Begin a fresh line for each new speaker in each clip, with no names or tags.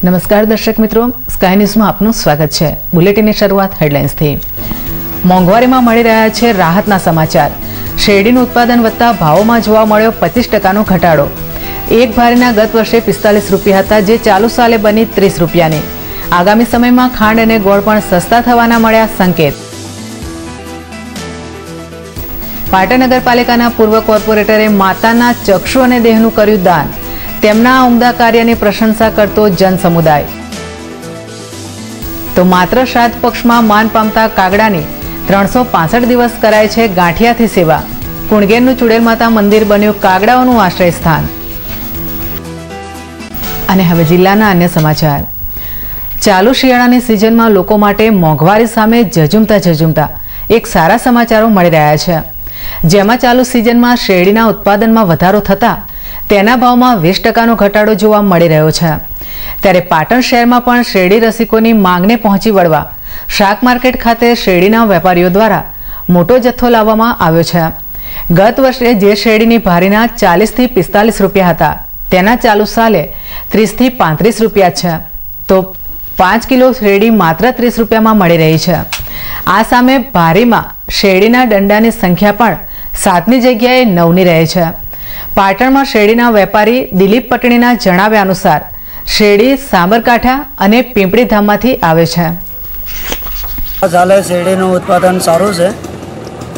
નમસ્કાર દર્શક મિત્રો, સ્કાય ન્યૂઝમાં આપનું સ્વાગત છે। બુલેટિનની શરૂઆત હેડલાઇન્સથી। મોંઘવારીમાં મળી રહ્યા છે રાહતના સમાચાર। શેરડીનું ઉત્પાદન વધતા ભાવોમાં જોવા મળ્યો 25% ઘટાડો। એક ભારીના ગત વર્ષે 45 રૂપિયા હતા, જે ચાલુ સાલે બની 30 રૂપિયાની। આગામી સમયમાં ખાંડ અને ગોળ પણ સસ્તા થવાના મળ્યા સંકેત। પાટણ નગરપાલિકાના પૂર્વ કોર્પોરેટરે માતાના ચક્ષુ અને દેહનું કર્યું દાન। તેમના ઉમદા કાર્યની પ્રશંસા કરતો જન સમુદાય। તો માત્ર શ્રાદ્ધ પક્ષમાં માન પામતા કાગડાની 365 દિવસ કરાય છે ગાંઠિયાથી સેવા। કુણગેરનું ચુડેલ માતા મંદિર બન્યું કાગડાઓનું આશ્રય સ્થાન। અને હવે જિલ્લાના અન્ય સમાચાર। ચાલુ શિયાળાની સિઝનમાં લોકો માટે મોંઘવારી સામે ઝઝુમતા એક સારા સમાચારો મળી રહ્યા છે, જેમાં ચાલુ સિઝનમાં શેરડીના ઉત્પાદનમાં વધારો થતા તેના ભાવમાં 20% ઘટાડો જોવા મળી રહ્યો છે। ત્યારે પાટણ શહેરમાં પણ શેરડી રસિકોની માંગને પહોંચી વળવા શાક માર્કેટ ખાતે શેરડીના વેપારીઓ દ્વારા મોટો જથ્થો લાવવામાં આવ્યો છે। ગત વર્ષે જે શેરડીની ભારીના 40 થી 45 રૂપિયા હતા, તેના ચાલુ સાલે 30 થી 35 રૂપિયા છે, તો 5 કિલો શેરડી માત્ર 30 રૂપિયામાં મળી રહી છે। આ સામે ભારીમાં શેરડીના દંડાની સંખ્યા પણ 7ની જગ્યાએ 9ની રહે છે। પાટણમાં શેરડીના વેપારી દિલીપ પટણીના જણાવ્યા અનુસાર શેરડી સાબરકાંઠા અને પીંપળી ધામમાંથી આવે છે।
આ સાલે શેરડીનું ઉત્પાદન સારું છે,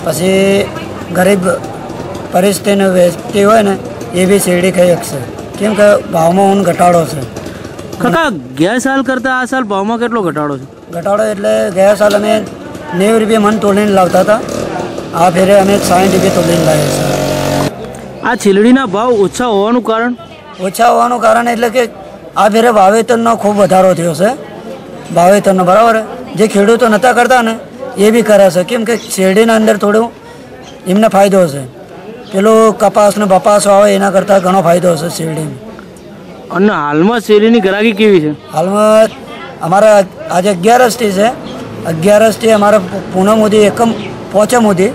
પછી ગરીબ પરિસ્થિતિનો વ્યક્તિ હોય ને એ બી શેરડી ખાઈ શકશે, કેમ કે ભાવમાં ઊન ઘટાડો છે।
કાકા, ગયા સાલ કરતાં આ સાલ ભાવમાં કેટલો ઘટાડો છે?
ઘટાડો એટલે ગયા સાલ અમે 90 રૂપિયા મણ તોડીને લાવતા હતા, આ ફેરે અમે 60 રૂપિયા તોડીને લાવીએ છીએ।
આ શેરડીના ભાવ ઓછા હોવાનું કારણ?
ઓછા હોવાનું કારણ એટલે કે આ ફેરે વાવેતરનો ખૂબ વધારો થયો છે। વાવેતરનો બરાબર જે ખેડૂતો નહોતા કરતા ને એ બી કરે છે, કેમ કે શેરડીના અંદર થોડું એમને ફાયદો છે। પેલું કપાસ ને બપાસ આવે એના કરતાં ઘણો ફાયદો છે શેરડીમાં।
અને હાલમાં શેરડીની ગ્રાહકી કેવી છે?
હાલમાં અમારા આજે 11 છે, 11 અમારે પૂનમ સુધી એકમ પહોંચે સુધી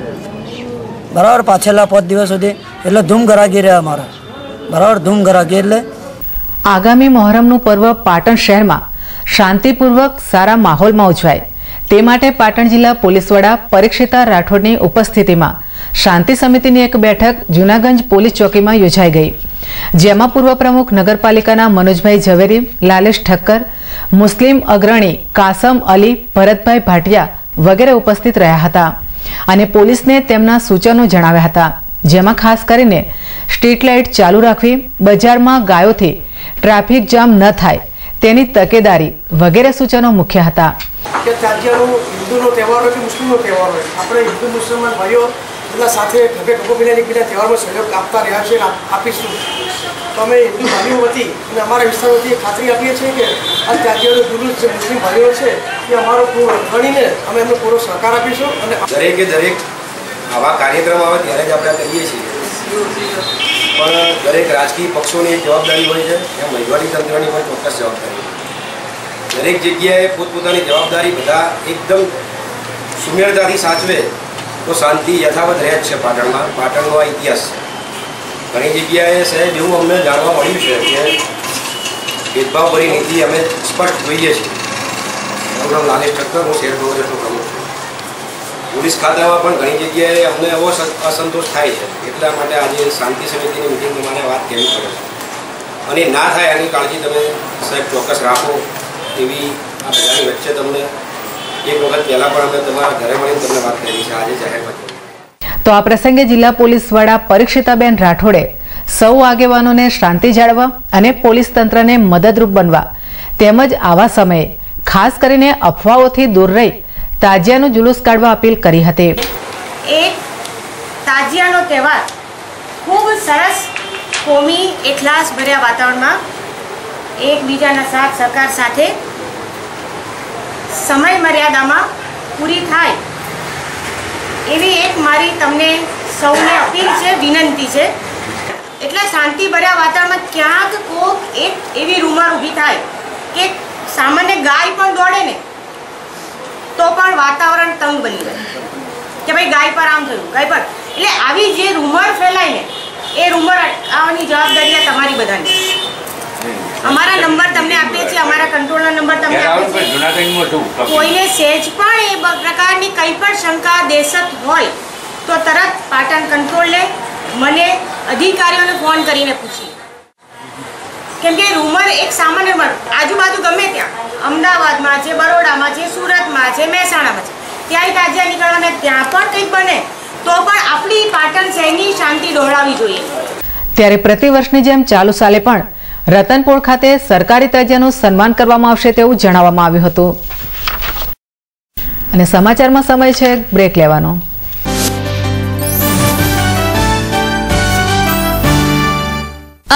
બરાબર, પાછળના 5 દિવસ સુધી એટલે ધૂમ ગરાગી રહે અમારા, બરાબર ધૂમ ગરાગી। એટલે
આગામી મોહરમનું પર્વ પાટણ શહેરમાં શાંતિપૂર્વક સારા માહોલમાં ઉજવાય તે માટે પાટણ જિલ્લા પોલીસ વડા પરીક્ષિતા રાઠોડની ઉપસ્થિતિમાં શાંતિ સમિતિની એક બેઠક જૂનાગંજ પોલીસ ચોકીમાં યોજાઈ ગઈ, જેમાં પૂર્વ પ્રમુખ નગરપાલિકાના મનોજભાઈ ઝવેરી, લાલેશ ઠક્કર, મુસ્લિમ અગ્રણી કાસમ અલી, ભરતભાઈ ભાટિયા વગેરે ઉપસ્થિત રહ્યા હતા અને પોલીસને તેમના સૂચનો જણાવ્યા હતા, જેમાં ખાસ કરીને સ્ટ્રીટ લાઇટ ચાલુ રાખવી, બજારમાં ગાયોથી ટ્રાફિક જામ ન થાય તેની તકેદારી વગેરે સૂચનો મુખ્ય હતા।
કે તાજિયાનો હિન્દુનો તહેવાર હોય કે મુસ્લિમનો તહેવાર હોય, આપણે હિન્દુ મુસલમાન ભાઈઓ બધા સાથે ખભે ખભો મિલાઈને એકબીજા તહેવારમાં સહયોગ આપતા રહ્યા છે, આપીશું। તો અમે હિન્દુ ભાઈઓ વતી અને અમારા વિસ્તાર વતી ખાતરી આપીએ છીએ કે આ તાજિયાનો જુલુસ જે મુસ્લિમ ભાઈઓ છે એ અમારો પૂરો ગણીને અમે એમનો પૂરો સહકાર આપીશું। અને
દરેક આવા કાર્યક્રમ આવે ત્યારે જ આપણે કરીએ છીએ, પણ દરેક રાજકીય પક્ષોની એક જવાબદારી હોય છે, એમ વહીવટી તંત્રની પણ ચોક્કસ જવાબદારી। દરેક જગ્યાએ પોતપોતાની જવાબદારી બધા એકદમ સુમેળતાથી સાચવે તો શાંતિ યથાવત રહે જ છે। પાટણનો આ ઇતિહાસ ઘણી જગ્યાએ સાહેબ એવું અમને જાણવા મળ્યું છે કે ભેદભાવભરી નીતિ અમે સ્પષ્ટ જોઈએ છીએ। મારું નામ લાલેશ ઠક્કર, હું શહેર કોંગ્રેસનો પ્રમુખ છું। પોલીસ ખાતામાં પણ ઘણી જગ્યાએ અમને એવો અસંતોષ થાય છે, એટલા માટે આજે શાંતિ સમિતિની મિટિંગ તમારે વાત કહેવી પડે છે, અને ના થાય એની કાળજી તમે સાહેબ ચોક્કસ રાખો એવી આ બધાની વચ્ચે તમને એક વખત પહેલાં પણ અમે તમારા ઘરે મળીને તમને વાત કરી છે, આજે જાહેરમાં કરી।
તો આ પ્રસંગે જિલ્લા પોલીસ વડા પરીક્ષિતાબેન રાઠોડે સૌ આગેવાનોને શાંતિ જાળવવા અને પોલીસ તંત્રને મદદરૂપ બનવા તેમજ આવા સમયે ખાસ કરીને અફવાઓથી દૂર રહી તાજિયાનું જુલુસ કાઢવા અપીલ કરી હતી।
એક તાજિયાનો તહેવાર ખૂબ સરસ કોમી એકલાસ ભર્યા વાતાવરણમાં એકબીજાના સાથ સહકાર સાથે સમય મર્યાદામાં પૂરી થાય એવી એક મારી તમને સૌને અપીલ છે, વિનંતી છે। એટલે શાંતિભર્યા વાતાવરણમાં ક્યાંક કોક એક એવી રૂમર ઊભી થાય કે સામાન્ય ગાય પણ દોડે ને તો પણ વાતાવરણ તંગ બની જાય કે ભાઈ ગાય પર આમ થયું, ગાય પર, એટલે આવી જે રૂમર ફેલાય ને એ રૂમર અટકાવવાની જવાબદારી તમારી બધાની। અમારા નંબર તમને આપીએ છીએ, અમારા કંટ્રોલના નંબર તમને આપીએ છીએ. કોઈને સહેજ પણ એ પ્રકારની કંઈ પણ શંકા દેશક હોય તો તરત પાટણ કંટ્રોલને મને અધિકારીઓને ફોન કરીને પૂછીએ. કેમ કે રૂમર એક સામાન્ય આજુબાજુ ગમે ત્યાં અમદાવાદમાં છે, બરોડામાં છે, સુરતમાં છે, મહેસાણામાં છે, ત્યાંય તાજિયા નીકળવાના, ત્યાં પણ કંઈક બને તો પણ આપણી પાટણ શહેરની શાંતિ દોહરાવવી જોઈએ.
ત્યારે પ્રતિવર્ષની જેમ ચાલુ સાલે પણ રતનપોળ ખાતે સરકારી તાજિયાનું સન્માન કરવામાં આવશે તેવું જણાવવામાં આવ્યું હતું. અને સમાચારમાં સમય છે બ્રેક લેવાનો.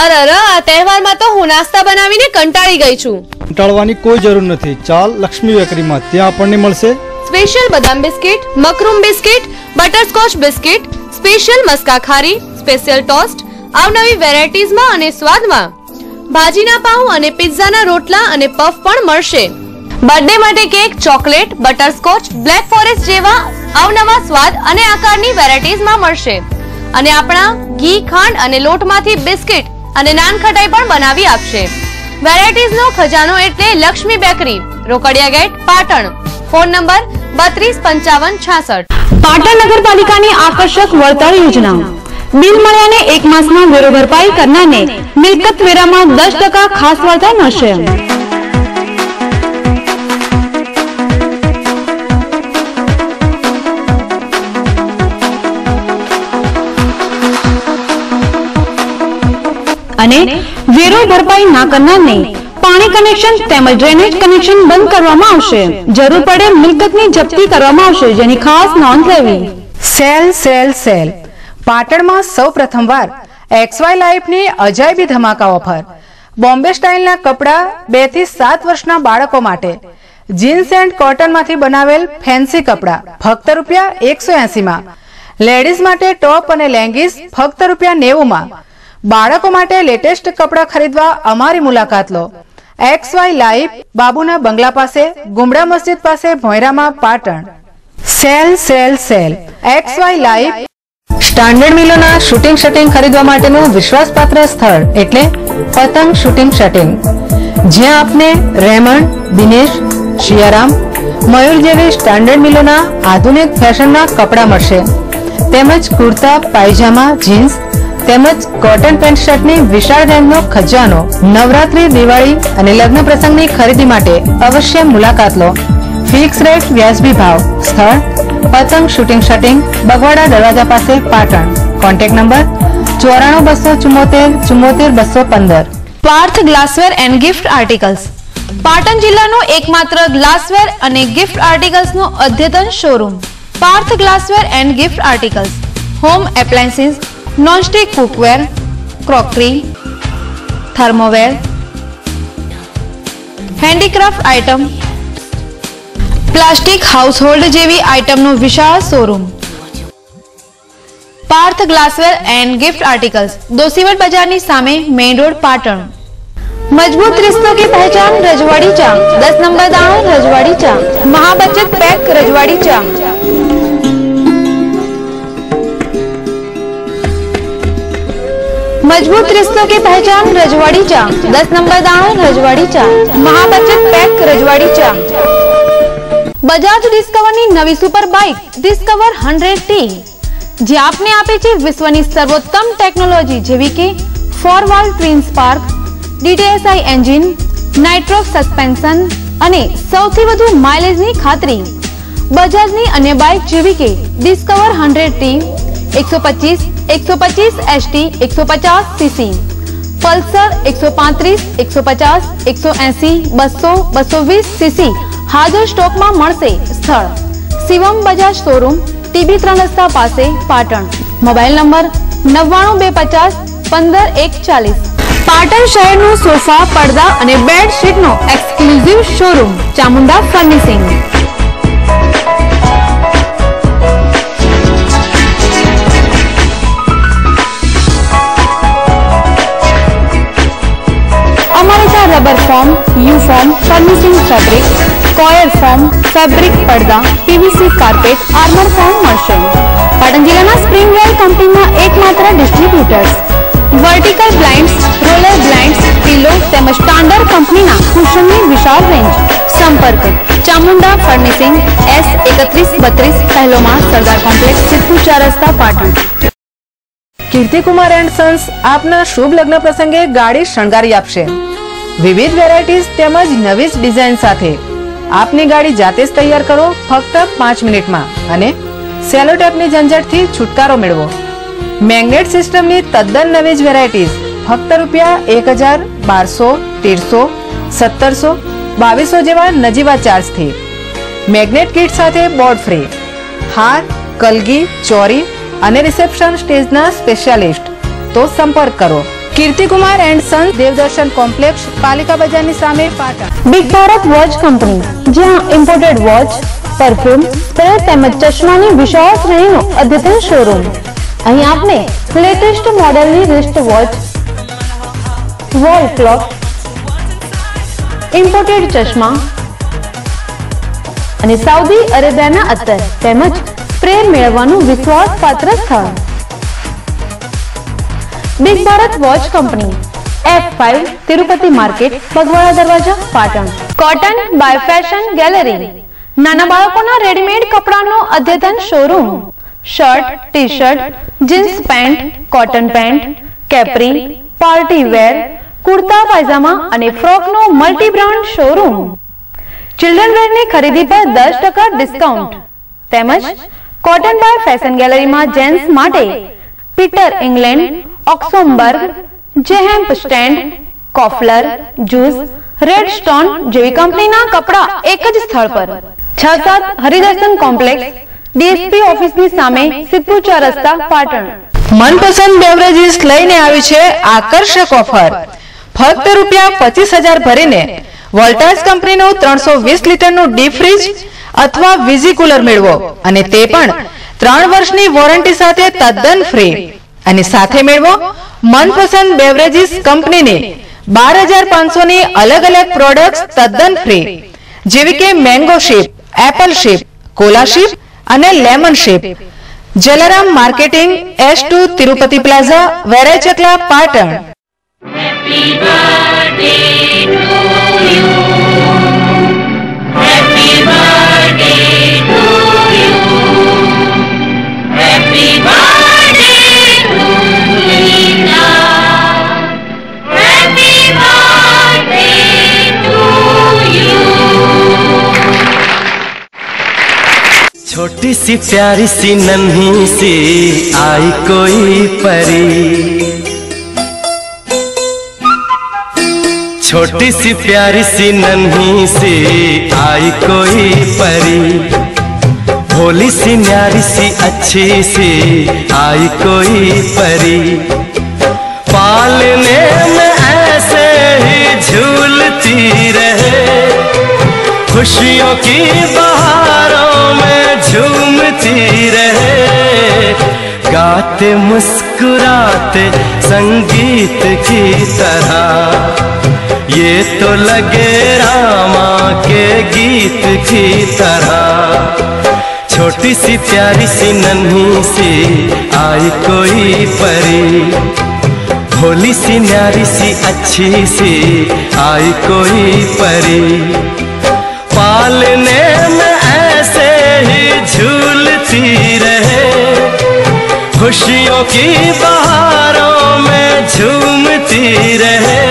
અરે આ તહેવારમાં તો હું નાસ્તા બનાવીને કંટાળી ગઈ છું.
કંટાળવાની કોઈ જરૂર નથી. ચાલ લક્ષ્મી બેકરીમાં, ત્યાં આપણને મળશે
સ્પેશિયલ બદામ biscuit, macaroon biscuit, butterscotch biscuit, special મસ્કા ખારી, સ્પેશિયલ ટોસ્ટ, અવનવી વેરાયટીઝમાં અને સ્વાદમાં. ભાજીના પાઉં અને પિઝાના રોટલા અને પફ પણ મળશે. બર્થડે માટે cake, chocolate, butterscotch, black forest જેવા અવનવા સ્વાદ અને આકારની વેરાયટીઝમાં મળશે. અને આપણા ઘી, ખાંડ અને લોટમાંથી બિસ્કિટ અને નાનખટાઈ પણ બનાવી આપશે. વેરાયટીઝનો ખજાનો એટલે Lakshmi bakery, Rokadiya gate, Patan. Phone number 325566.
Patan નગરપાલિકાની આકર્ષક વળતર યોજના. બિલ મળ્યાને 1 માસમાં વેરો ભરપાઈ કરનારને મિલકત વેરામાં 10% ખાસ વળતર મળશે. અને વેરો ભરપાઈ ના કરનારને પાણી કનેક્શન તેમજ ડ્રેનેજ કનેક્શન બંધ કરવામાં આવશે. જરૂર પડે મિલકતની જપ્તી કરવામાં આવશે, જેની ખાસ નોંધ લેવી.
Cell sale cell. પાટણમાં સૌ પ્રથમવાર XY લાઈફની અજાયબી ધમાકા ઓફર. બોમ્બે સ્ટાઇલના કપડાં 2 થી 7 વર્ષના બાળકો માટે. જીન્સ એન્ડ કોટનમાંથી બનાવેલ ફેન્સી કપડાં ફક્ત ₹180માં. લેડીઝ માટે ટોપ અને લેંગીસ ફક્ત ₹90માં. બાળકો માટે લેટેસ્ટ કપડાં ખરીદવા અમારી મુલાકાત લો. XY લાઈફ, બાબુના બંગલા પાસે, ગુમડા મસ્જિદ પાસે, ભોંયરામાં, Patan. Sale sale sale. XY life. Standard મિલોના શૂટિંગ શટિંગ ખરીદવા માટેનું વિશ્વાસપાત્ર સ્થળ એટલે પતંગ શૂટિંગ શટિંગ, જ્યાં આપને રેમન્ડ, દિનેશ, શિયારામ, મયુર જેવી સ્ટાન્ડર્ડ મિલોના આધુનિક ફેશનના કપડાં મળશે. તેમજ કુર્તા, પાયજામા, જીન્સ તેમજ કોટન પેન્ટ શર્ટની વિશાળ રેન્જનો ખજાનો. નવરાત્રી, દિવાળી અને લગ્ન પ્રસંગની ખરીદી માટે અવશ્ય મુલાકાત લો. ફિક્સ રેટ, વ્યાજબી ભાવ. સ્થળ પતંગ શૂટિંગ શટિંગ, બગવાડા દરવાજા પાસે, Patan. Contact number 9424744215.
Parth glassware and gift articles. Patan જિલ્લાનો એકમાત્ર ગ્લાસવેર અને ગિફ્ટ આર્ટિકલ્સનો અદ્યતન showroom. Parth glassware and gift articles. Home appliances, nonstick cookware, crockery, thermoware, handicraft item, plastic household જેવી આઇટમનું વિશાળ showroom. Parth glassware and gift articles, Doshiwad બજારની સામે, મેઇન રોડ, પાટણ. मजबूत रिश्तों की पहचान रजवाड़ी चा, 10 नंबर दाना रजवाड़ी चा, महाबचत पैक रजवाड़ी चा. मजबूत रिश्तों की पहचान रजवाड़ी चा, 10 नंबर दाना रजवाड़ी चा, महाबचत पैक रजवाड़ी चा. बजाज डिस्कवરની નવી સુપર બાઇક ડિસ્કવર 100T, જે આપને આપે છે વિશ્વની સર્વોત્તમ ટેકનોલોજી જેવી કે 4 valve twin spark, DTSI engine, nitrox suspension અને સૌથી વધુ માઇલેજની ખાતરી. બજાજની અન્ય બાઇક જેવી કે discover 100T, 125, 125 ST, 150 cc, Pulsar 135, 150, 180, 200, 220 cc હાજર સ્ટોકમાં મળશે. સ્થળ શિવમ બજાજ શોરૂમ, TB 3 રસ્તા પાસે, પાટણ. Mobile number 99250 15140. પાટણ શહેરનું સોફા, પડદા અને બેડશીટનો એક્સક્લુઝિવ શોરૂમ ચામુંડા ફર્નિશિંગ. અમારે ત્યાં rubber form, you form, furnishing fabric, square form, fabric પડદા, PVC કાર્પેટ, આર્મર ફોર્મ મળશે. પાટણ જિલ્લાના સ્પ્રિંગવેલ કંપનીના એકમાત્ર distributors. Vertical blinds, roller blinds, pillow, pillow તેમજ સ્ટાન્ડર્ડ કંપનીના કુશનની વિશાળ રેન્જ. સંપર્ક ચામુંડા ફર્નિશિંગ S3132 પહેલો માળ સરદાર કોમ્પ્લેક્સ સિદ્ધપુર 4 રસ્તા પાટણ.
કીર્તિકુમાર એન્ડ સન્સ આપના શુભ લગ્ન પ્રસંગે ગાડી શણગારી આપશે. વિવિધ વેરાયટીઝ તેમજ નવી જ ડિઝાઇન સાથે આપની ગાડી જાતે જ તૈયાર કરો ફક્ત 5 મિનિટમાં અને સેલો ટેપની ઝંઝટથી છુટકારો મેળવો. મેગ્નેટ સિસ્ટમની તદ્દન નવી જ વેરાયટીઝ ફક્ત ₹1000, 1200, 1300, 1700 જેવા નજીવા ચાર્જથી. મેગ્નેટ કિટ સાથે બોર્ડ ફ્રી. હાર, કલગી, ચોરી અને રિસેપ્શન સ્ટેજના સ્પેશિયાલિસ્ટ. તો સંપર્ક કરો Kirtikumar and Sons, Devdarshan complex, પાલિકા બજારની સામે, Patan.
Big Bharat watch company, જ્યાં ઇમ્પોર્ટેડ વોચ, પરફ્યુમ, સ્પ્રે તેમજ ચશ્માની વિશાળ શ્રેણીનો અદ્યતન શોરૂમ. અહીં આપને લેટેસ્ટ મોડેલની wrist watch, wall clock, imported ચશ્મા અને સાઉદી અરેબિયાના અત્તર તેમજ સ્પ્રે મેળવવાનું વિશ્વાસપાત્ર સ્થળ. Big Bharat watch company, F5 Tirupati market, Bagwada દરવાજા, Patan. Cotton by fashion gallery, નાના બાળકોના રેડીમેડ કપડાનો અદ્યતન showroom. Shirt, T shirt, jeans pant, cotton pant, capri, party wear, kurta pyjama અને ફ્રોકનો મલ્ટી બ્રાન્ડ શોરૂમ. ચિલ્ડ્રન વેરની ખરીદી પર 10% ડિસ્કાઉન્ટ. તેમજ કોટન બાય ફેશન ગેલેરીમાં જેન્ટ્સ માટે Peter England, Oxemberg, J Hampstead, કોફલર, જૂસ, રેડ સ્ટોન જેવી કંપનીના કપડા એક જ સ્થળ પર. 6-7 હરિદર્શન કોમ્પ્લેક્સ, ડીએસપી ઓફિસની સામે, સિદ્ધપુર 4 રસ્તા, પાટણ.
મનપસંદ બેવરેજીસ લઈને આવી છે આકર્ષક ઓફર. ફક્ત ₹25,000 ભરીને વોલ્ટાસ કંપનીનું 320 લીટરનું ડીપ ફ્રીજ અથવા વીજી કુલર મેળવો અને તે પણ 3 વર્ષની વોરંટી સાથે તદ્દન ફ્રી. અને સાથે મેળવો મનપસંદ બેવરેજીસ કંપનીની 12,500 ની અલગ અલગ પ્રોડક્ટ્સ તદ્દન ફ્રી, જેવી કે mango shape, apple shape, cola shape અને lemon shape. Jalaram marketing, S2 Tirupati plaza, Verai Chakla, Patan.
Happy birthday to you. Happy birthday to you. Happy birthday to Leela. Happy birthday to you.
छोटी सी प्यारी सी नन्ही सी आई कोई परी, छोटी सी प्यारी सी नन्ही सी आई कोई परी, भोली सी न्यारी सी अच्छी सी आई कोई परी, पालने में ऐसे ही झूलती रहे, खुशियों की बहारों में झूमती रहे, गाते मुस्कुराते संगीत की तरह, ये तो लगे रामा के गीत की तरह, छोटी सी प्यारी सी नन्ही सी आई कोई परी, भोली सी न्यारी सी अच्छी सी आई कोई परी, पालने में ऐसे ही झूलती रहे, खुशियों की बहारों में झूमती रहे,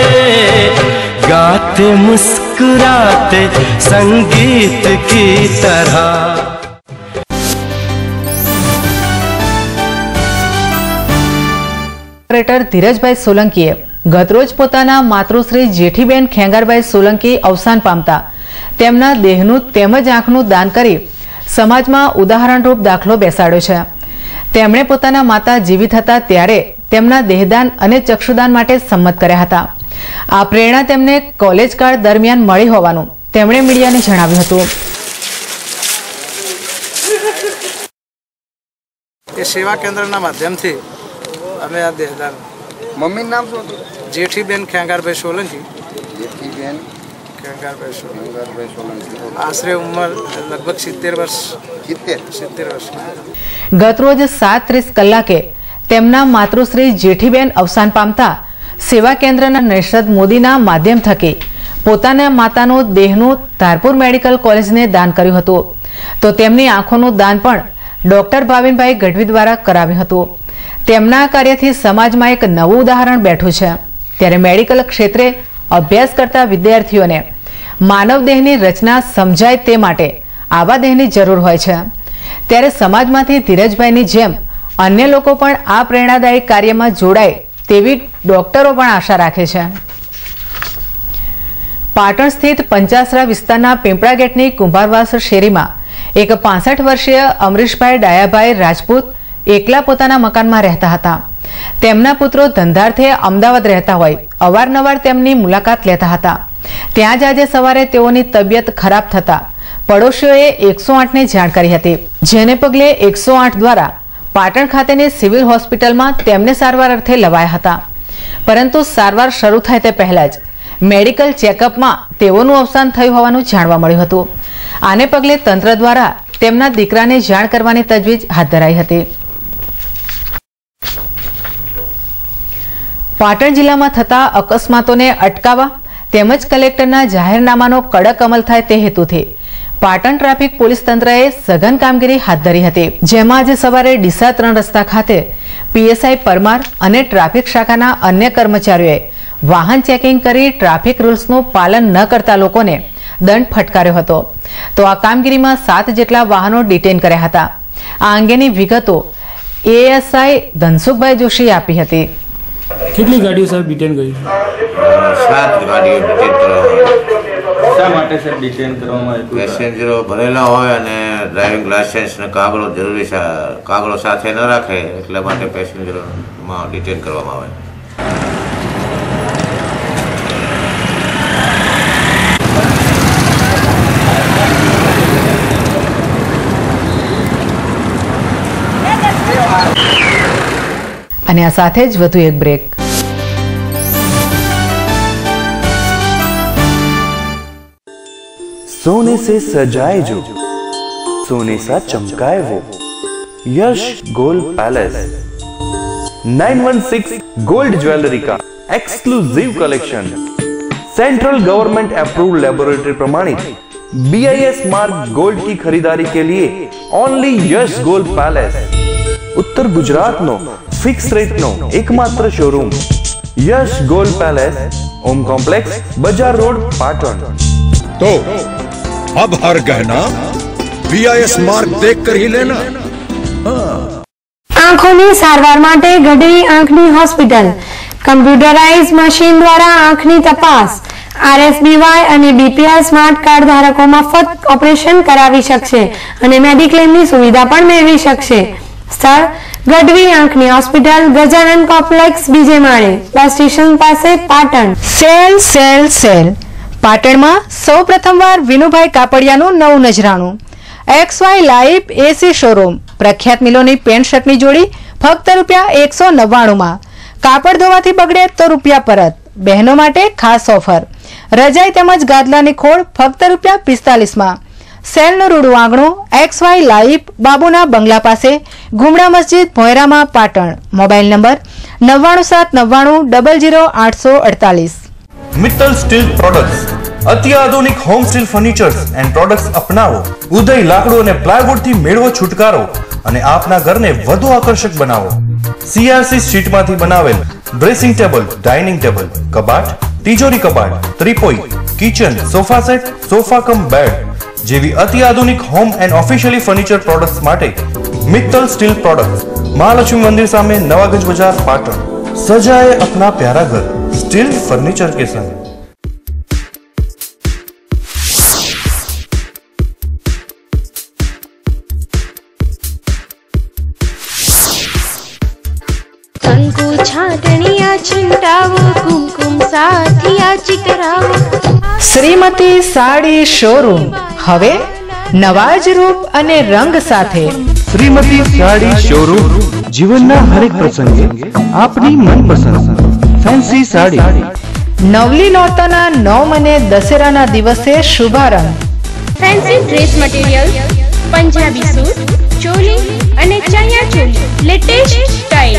गाते मुस्कुराते संगीत की तरह.
ઓપરેટર ધીરજભાઈ સોલંકીએ ગતરોજ પોતાના માતૃશ્રી જેઠીબેન ખેંગારભાઈ સોલંકી અવસાન પામતા તેમના દેહનું તેમજ આંખનું દાન કરી સમાજમાં ઉદાહરણરૂપ દાખલો બેસાડ્યો છે. તેમણે પોતાના માતા જીવિત હતા ત્યારે તેમના દેહદાન અને ચક્ષુદાન માટે સંમત કર્યા હતા. આ પ્રેરણા તેમને કોલેજ કાળ દરમિયાન મળી હોવાનું તેમણે મીડિયાને જણાવ્યું હતું.
એ સેવા કેન્દ્રના માધ્યમથી અમે આ દેહદાન.
મમ્મીનું નામ શું હતું?
જેઠીબેન ખેંગારભાઈ સોલંકી.
જેઠીબેન
ખેંગારભાઈ સોલંકી. આશરે ઉંમર લગભગ 70 વર્ષ. 70 વર્ષ.
ગતરોજ 7:30 કલાકે તેમના માતૃશ્રી જેઠીબેન અવસાન પામતા સેવા કેન્દ્રના નરસદ મોદીના માધ્યમ થકી પોતાના માતાનું દેહનું ધારપુર મેડિકલ કોલેજને દાન કર્યું હતું, તો તેમની આંખોનું દાન પણ ડોક્ટર ભાવિનભાઈ ગઢવી દ્વારા કરાવ્યું હતું. તેમના કાર્યથી સમાજમાં એક નવું ઉદાહરણ બેઠું છે. ત્યારે મેડિકલ ક્ષેત્રે અભ્યાસ કરતા વિદ્યાર્થીઓને માનવ દેહની રચના સમજાય તે માટે આવા દેહની જરૂર હોય છે. ત્યારે સમાજમાંથી ધીરજભાઈની જેમ અન્ય લોકો પણ આ પ્રેરણાદાયી કાર્યમાં જોડાય તેવી ડોક્ટરો પણ આશા રાખે છે. પાટણ સ્થિત પંચાસરા વિસ્તારના પીંપળા ગેટની કુંભારવાસ શેરીમાં એક 65 વર્ષીય અમરીશભાઈ ડાયાભાઈ રાજપૂત એકલા પોતાના મકાનમાં રહેતા હતા. તેમના પુત્રો ધંધાર્થે અમદાવાદ રહેતા હોય અવારનવાર તેમની મુલાકાત લેતા હતા. ત્યાં જ આજે સવારે તેઓની તબિયત ખરાબ થતા પડોશીઓએ 108ને જાણ કરી હતી, જેને પગલે 108 દ્વારા પાટણ ખાતેની સિવિલ હોસ્પિટલમાં તેમને સારવાર અર્થે લવાયા હતા. પરંતુ સારવાર શરૂ થાય તે પહેલા જ મેડિકલ ચેકઅપમાં તેઓનું અવસાન થયું હોવાનું જાણવા મળ્યું હતું. આને પગલે તંત્ર દ્વારા તેમના દીકરાને જાણ કરવાની તજવીજ હાથ ધરાઈ હતી. પાટણ જિલ્લામાં થતા અકસ્માતોને અટકાવવા તેમજ કલેક્ટરના જાહેરનામાનો કડક અમલ થાય તે હેતુથી પાટણ ટ્રાફિક પોલીસ તંત્રએ સઘન કામગીરી હાથ ધરી હતી, જેમાં આજે સવારે ડીસા 3 રસ્તા ખાતે પીએસઆઈ પરમાર અને ટ્રાફિક શાખાના અન્ય કર્મચારીઓએ વાહન ચેકિંગ કરી ટ્રાફિક રૂલ્સનું પાલન ન કરતા લોકોને દંડ ફટકાર્યો હતો. તો આ કામગીરીમાં 7 જેટલા વાહનો ડિટેન કર્યા હતા. આ અંગેની વિગતો એએસઆઈ ધનસુખભાઈ જોશીએ આપી હતી.
કેટલી ગાડીઓ સાહેબ ડિટેન કરી?
7 ગાડીઓ ડિટેન કરવામાં.
શા માટે સાહેબ ડિટેન કરવામાં આવ્યું?
પેસેન્જરો ભરેલા હોય અને ડ્રાઇવિંગ લાયસન્સ ને કાગળો જરૂરી કાગળો સાથે ન રાખે એટલા માટે પેસેન્જરોમાં ડિટેન કરવામાં આવે.
અને આ સાથે જ વધુ એક બ્રેક.
सोने से सजाए जो सोने सा चमकाए वो Yash gold palace 916 gold jewellery का exclusive collection central government approved laboratory प्रमाणित BIS मार्क गोल्ड की खरीदारी के लिए ओनली यश गोल्ड पैलेस उत्तर गुजरात नो फिक्स रेट नो एकमात्र showroom Yash gold palace Om complex बजार रोड पाटण.
तो अब हर गहना BIS मार्क देखकर ही लेना.
आंखों सारवार माटे गढ़वी आंखनी होस्पिटल कम्प्यूटराइज मशीन द्वारा आंखनी तपास RSBY અને BPI સ્માર્ટ કાર્ડ ધારકો મફત ઓપરેશન કરાવી શકશે અને મેડિક્લેમની સુવિધા પણ મેળવી શકશે. સ્થળ ગઢવી આંખની હોસ્પિટલ ગજાનન કોમ્પ્લેક્સ બીજે માળે બસ સ્ટેશન પાસે પાટણ.
સેલ સેલ સેલ પાટણમાં સૌ પ્રથમવાર વિનુભાઈ કાપડિયાનું નવું નજરાણું XY લાઈવ AC શોરૂમ. પ્રખ્યાત મિલોની પેન્ટ શર્ટની જોડી ફક્ત ₹199માં. કાપડ ધોવાથી બગડે તો રૂપિયા પરત. બહેનો માટે ખાસ ઓફર. રજાઈ તેમજ ગાદલાની ખોળ ફક્ત ₹45માં. સેલનું રૂડું આંગણું XY લાઈવ બાબુના બંગલા પાસે ગુમડા મસ્જિદ ભોયરામાં Patan. Mobile number 9979900848.
Mittal steel products અત્યાધુનિક home steel furnitures and products અપનાવો. ઉદય લાકડું અને પ્લાયવુડ થી મેળવો છુટકારો અને આપના ઘરને વધુ આકર્ષક બનાવો. CRC શીટમાંથી બનાવેલ ડ્રેસિંગ ટેબલ, ડાઇનિંગ ટેબલ, કબાટ, તિજોરી કબાટ, ત્રિપોઈ, kitchen, sofa set, sofa cum bed જેવી અત્યાધુનિક home and officially furniture products માટે મિત્તલ સ્ટીલ પ્રોડક્ટ્સ, મહાલક્ષ્મી મંદિર સામે નવાગંજ બજાર પાટણ. सजाए अपना प्यारा घर स्टील फर्नीचर के संग.
कंकु छाटणिया छिंटावो कुमकुम साथिया चितरावो.
શ્રીમતી સાડી શોરૂમ હવે નવા જ રૂપ અને રંગ સાથે.
શ્રીમતી સાડી શોરૂમ જીવનના હરેક પ્રસંગે આપની મનપસંદ ફેન્સી સાડી.
નવલી નોરતાના 9 અને દશેરાના દિવસે શુભારંભ.
Fancy dress material, Punjabi suit, ચોલી અને ચણિયા ચોલી latest style.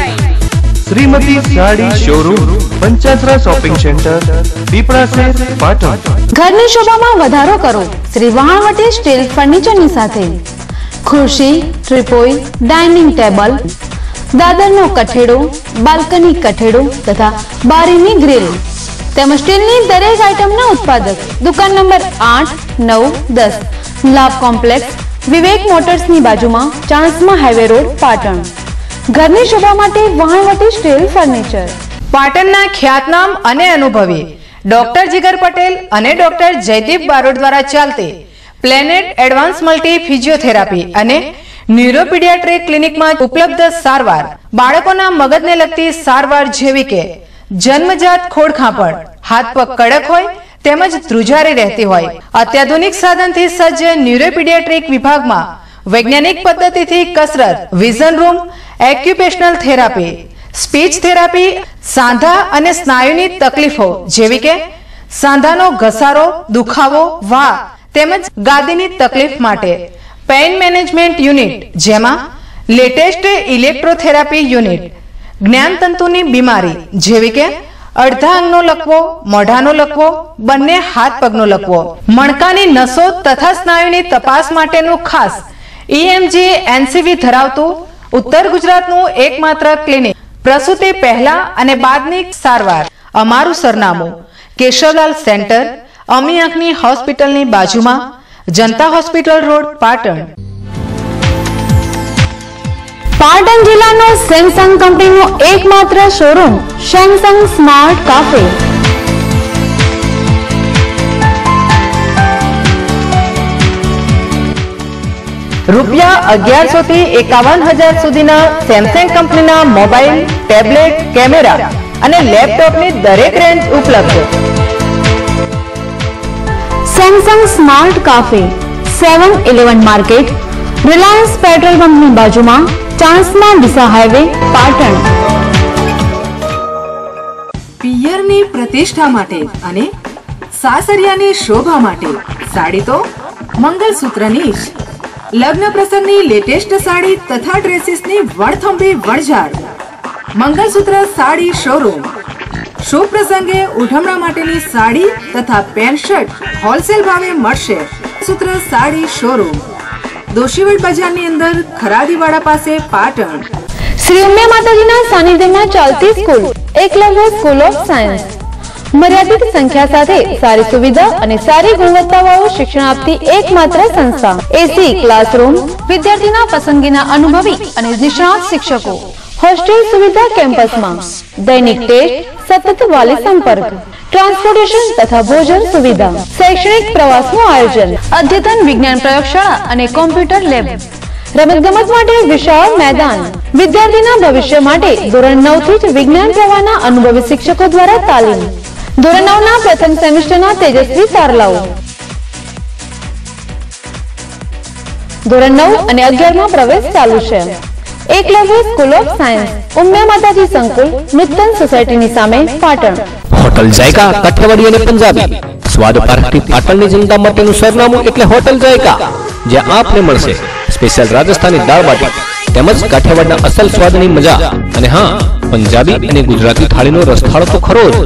Shrimati sari showroom Panchatra shopping centre Pipda शहर पाटण।
ઘરની શોભામાં વધારો કરો શ્રી વહાણવટી સ્ટીલ ફર્નિચરની સાથે ખુરશી, ટ્રીપોય, ડાઇનિંગ ટેબલ, દાદરનો કઠેડો, બાલ્કની કઠેડો તથા બારીની ગ્રીલ તેમજ સ્ટીલની દરેક આઇટમના ઉત્પાદક દુકાન નંબર 8, 9, 10 લાભ કોમ્પ્લેક્સ વિવેક મોટર્સની બાજુમાં ચાણસ્મા હાઈવે રોડ પાટણ। ઘરની શોભા માટે વહાણવટી સ્ટીલ ફર્નિચર।
પાટણના ખ્યાતનામ અને અનુભવી ડોક્ટર જીગર પટેલ અને ડોક્ટર જયદીપ બારોટ દ્વારા ચાલતી પ્લેનેટ એડવાન્સ મલ્ટી ફિઝિયોથેરાપી અને ન્યુરોપીડિયાટ્રિક ક્લિનિકમાં ઉપલબ્ધ સારવાર બાળકોના મગજને લગતી સારવાર જેવી કે જન્મજાત ખોડખાંપણ, હાથ પગ કડક હોય તેમજ ધ્રુજારી રહેતી હોય, અત્યાધુનિક સાધનથી સજ્જ ન્યુરોપીડિયાટ્રિક વિભાગમાં વૈજ્ઞાનિક પદ્ધતિથી કસરત, vision room, occupational therapy, speech therapy, સાંધા અને સ્નાયુની તકલીફો જેવી કે સાંધાનો ઘસારો, દુખાવો, વા તેમજ ગાદીની તકલીફ માટે પેઇન મેનેજમેન્ટ યુનિટ જેમાં લેટેસ્ટ ઇલેક્ટ્રોથેરાપી યુનિટ, જ્ઞાનતંતુની બીમારી જેવી કે અડધા અંગનો લકવો, મોઢાનો લકવો, બંને હાથ પગનો લકવો, મણકાની નસો તથા સ્નાયુની તપાસ માટેનું ખાસ EMG NCV ધરાવતું ઉત્તર ગુજરાતનું એકમાત્ર ક્લિનિક, પ્રસૂતિ પહેલા અને બાદની સારવાર। અમારું સરનામું કેશવલાલ સેન્ટર, અમી આંખની હોસ્પિટલની બાજુમાં, જનતા હોસ્પિટલ રોડ, પાટણ।
પાટણ જિલ્લાનો સેમસંગ કંપનીનો એકમાત્ર શોરૂમ સેમસંગ સ્માર્ટ કાફે।
રૂપિયા 1100 થી 51,000 સુધીના સેમસંગ કંપનીના મોબાઈલ, ટેબ્લેટ, કેમેરા અને લેપટોપની દરેક રેન્જ ઉપલબ્ધ।
Samsung smart cafe 7-11 market, Reliance petrol પંપની બાજુમાં, ચાણસ્મા ડીસા હાઈવે, પાટણ।
પિયરની પ્રતિષ્ઠા માટે અને સાસરિયાની શોભા માટે સાડી તો મંગલસૂત્રની જ। લગ્ન પ્રસંગની લેટેસ્ટ સાડી તથા ડ્રેસીસની વણથંભી વણઝાર। મંગલસૂત્ર સાડી શોરૂમ। શુભ પ્રસંગે ઉઠમણા માટેની સાડી તથા પેન્ટ શર્ટ હોલસેલ ભાવે મળશે। સૂત્ર સાડી શોરૂમ, દોશીવડ બજારની અંદર ખરાદીવાડા પાસે, પાટણ।
શ્રી ઉમિયા માતાજીના સાનિધ્યમાં ચાલતી school Eklavya school of science મર્યાદિત સંખ્યા સાથે સારી સુવિધા અને સારી ગુણવત્તાવાળું શિક્ષણ આપતી એકમાત્ર સંસ્થા। એસી ક્લાસરૂમ, વિદ્યાર્થીના પસંદગીના અનુભવી અને નિષ્ણાત શિક્ષકો, હોસ્ટેલ સુવિધા કેમ્પસમાં, દૈનિક ટેસ્ટ, સતત વાલી સંપર્ક, ટ્રાન્સપોર્ટેશન તથા ભોજન સુવિધા, શૈક્ષણિક પ્રવાસનું આયોજન, અદ્યતન વિજ્ઞાન પ્રયોગશાળા અને કોમ્પ્યુટર લેબ, રમતગમત માટે વિશાળ મેદાન, વિદ્યાર્થીના ભવિષ્ય માટે ધોરણ 9 થી જ વિજ્ઞાન પ્રવાહના અનુભવી શિક્ષકો દ્વારા તાલીમ, ધોરણ 9 ના પ્રથમ સેમેસ્ટરના તેજસ્વી તારલાઓ, ધોરણ 9 અને 11 માં પ્રવેશ ચાલુ છે। Eklavya school of science, Umiya માતાજી સંકુલ, નૂતન સોસાયટીની સામે, પાટણ।
હોટલ જાયકા કાઠિયાવાડી અને પંજાબી સ્વાદ પારખી પાટણની જનતા માટેનું સરનામું એટલે હોટલ જાયકા, જ્યાં આપને મળશે સ્પેશિયલ રાજસ્થાની દાળ બાટી તેમજ કાઠિયાવાડના અસલ સ્વાદની મજા। અને હા, પંજાબી અને ગુજરાતી થાળીનો રસથાળો તો ખરો જ।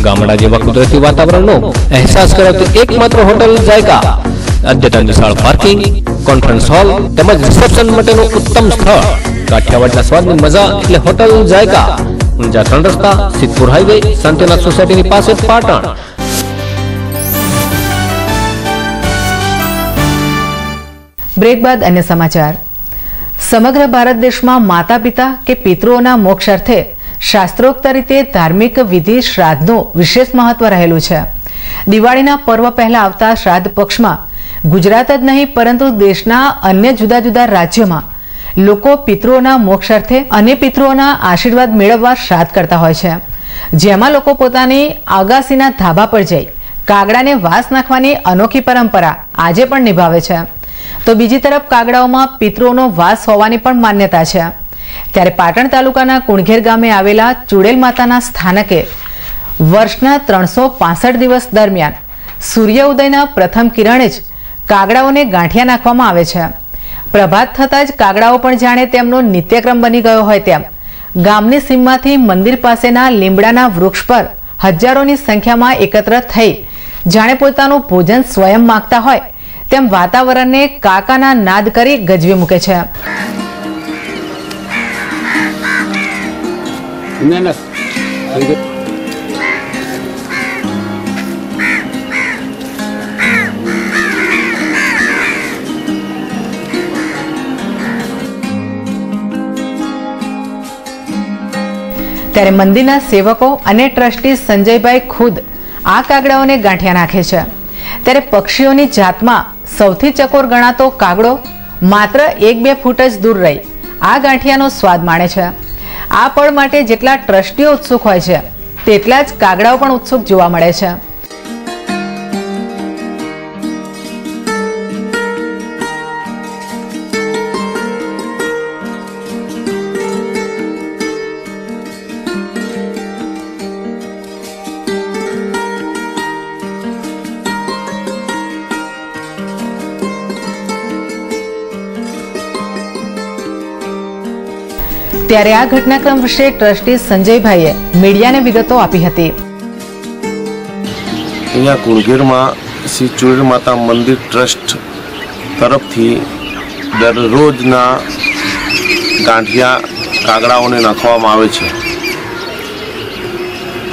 ગામડા જેવા કુદરતી વાતાવરણનો અહેસાસ કરાવતી એકમાત્ર હોટલ જાયકા। અદ્યતન વિશાળ પાર્કિંગ, કોન્ફરન્સ હોલ તેમજ રિસેપ્શન માટેનું ઉત્તમ સ્થળ। કાઠિયાવાડના સ્વાદની મજા એટલે હોટલ જાયકા, ઊંઝા 3 રસ્તા, સિદ્ધપુર હાઈવે, શાંતિનાથ સોસાયટીની પાસે, પાટણ।
બ્રેક બાદ અન્ય સમાચાર। સમગ્ર ભારત દેશમાં માતા પિતા કે પિતૃઓના મોક્ષ અર્થે શાસ્ત્રોક્ત રીતે ધાર્મિક વિધિ શ્રાદ્ધનું વિશેષ મહત્વ રહેલું છે। દિવાળીના પર્વ પહેલા આવતા શ્રાદ્ધ પક્ષમાં ગુજરાત જ નહીં પરંતુ દેશના અન્ય જુદા જુદા રાજ્યોમાં લોકો પિતૃઓના મોક્ષ અર્થે અને પિતૃઓના આશીર્વાદ મેળવવા શ્રાદ્ધ કરતા હોય છે, જેમાં લોકો પોતાની આગાસીના ધાબા પર જઈ કાગડાને વાસ નાખવાની અનોખી પરંપરા આજે પણ નિભાવે છે। તો બીજી તરફ કાગડાઓમાં પિતૃઓનો વાસ હોવાની પણ માન્યતા છે। ત્યારે પાટણ તાલુકાના કુણઘેર ગામે આવેલા ચુડેલ માતાના સ્થાનકે વર્ષના 365 દિવસ દરમિયાન સૂર્ય ઉદયના પ્રથમ કિરણે જ કાગડાઓને ગાંઠિયા નાખવામાં આવે છે। પ્રભાત થતાં જ કાગડાઓ પણ જાણે તેમનો નિત્યક્રમ બની ગયો હોય તેમ ગામની સીમમાંથી મંદિર પાસેના લીમડાના વૃક્ષ પર હજારોની સંખ્યામાં એકત્ર થઈ જાણે પોતાનું ભોજન સ્વયં માંગતા હોય તેમ વાતાવરણને કાકાના નાદ કરી ગજવી મૂકે છે. ત્યારે મંદિરના સેવકો અને ટ્રસ્ટી સંજયભાઈ ખુદ આ કાગડાઓને ગાંઠિયા નાખે છે. ત્યારે પક્ષીઓની જાતમાં સૌથી ચકોર ગણાતો કાગડો માત્ર 1-2 ફૂટ જ દૂર રહી આ ગાંઠિયાનો સ્વાદ માણે છે. આ પળ માટે જેટલા ટ્રસ્ટીઓ ઉત્સુક હોય છે તેટલા જ કાગડાઓ પણ ઉત્સુક જોવા મળે છે. ત્યારે આ ઘટનાક્રમ વિશે ટ્રસ્ટી સંજયભાઈએ મીડિયાને વિગતો આપી હતી.
અહીંયા કુળગીરમાં શ્રી ચુરલ માતા મંદિર ટ્રસ્ટ તરફથી દરરોજના ગાંઠિયા કાગડાઓને નાખવામાં આવે છે.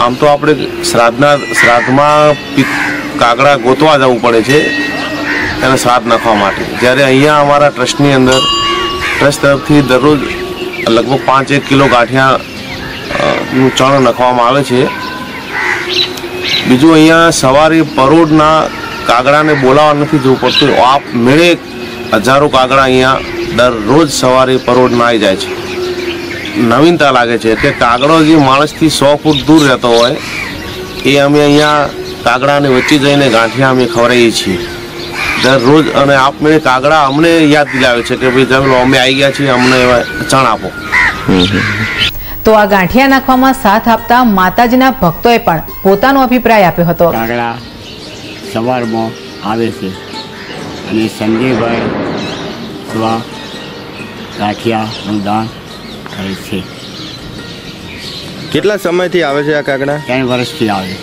આમ તો આપણે શ્રાદ્ધમાં કાગડા ગોતવા જવું પડે છે તેને શ્રાદ્ધ નાખવા માટે. જ્યારે અહીંયા અમારા ટ્રસ્ટની અંદર ટ્રસ્ટ તરફથી દરરોજ લગભગ 5-1 કિલો ગાંઠિયાનું ચણ નાખવામાં આવે છે. બીજું અહીંયા સવારે પરોઢના કાગડાને બોલાવવા નથી જવું પડતું. આપ મેળે હજારો કાગડા અહીંયા દરરોજ સવારે પરોઢના આવી જાય છે. નવીનતા લાગે છે કે કાગડો જે માણસથી 100 ફૂટ દૂર રહેતો હોય એ અમે અહીંયા કાગડાની વચ્ચે જઈને ગાંઠિયા અમે ખવડાવીએ છીએ દરરોજ. અને આપમેળે કાગડા અમને યાદ દિલાવે છે કે ભાઈ ચાલો અમે આવી ગયા છીએ, અમને એવા ચણ આપો.
તો આ ગાંઠિયા નાખવામાં સાથ આપતા માતાજીના ભક્તોએ પણ પોતાનો અભિપ્રાય આપ્યો હતો.
કાગડા સવારમાં આવે છે અને સંજયભાઈ સ્વા ગાંઠિયાનું દાન કરે છે.
કેટલા સમયથી આવે છે આ કાગડા?
3 વર્ષથી આવે.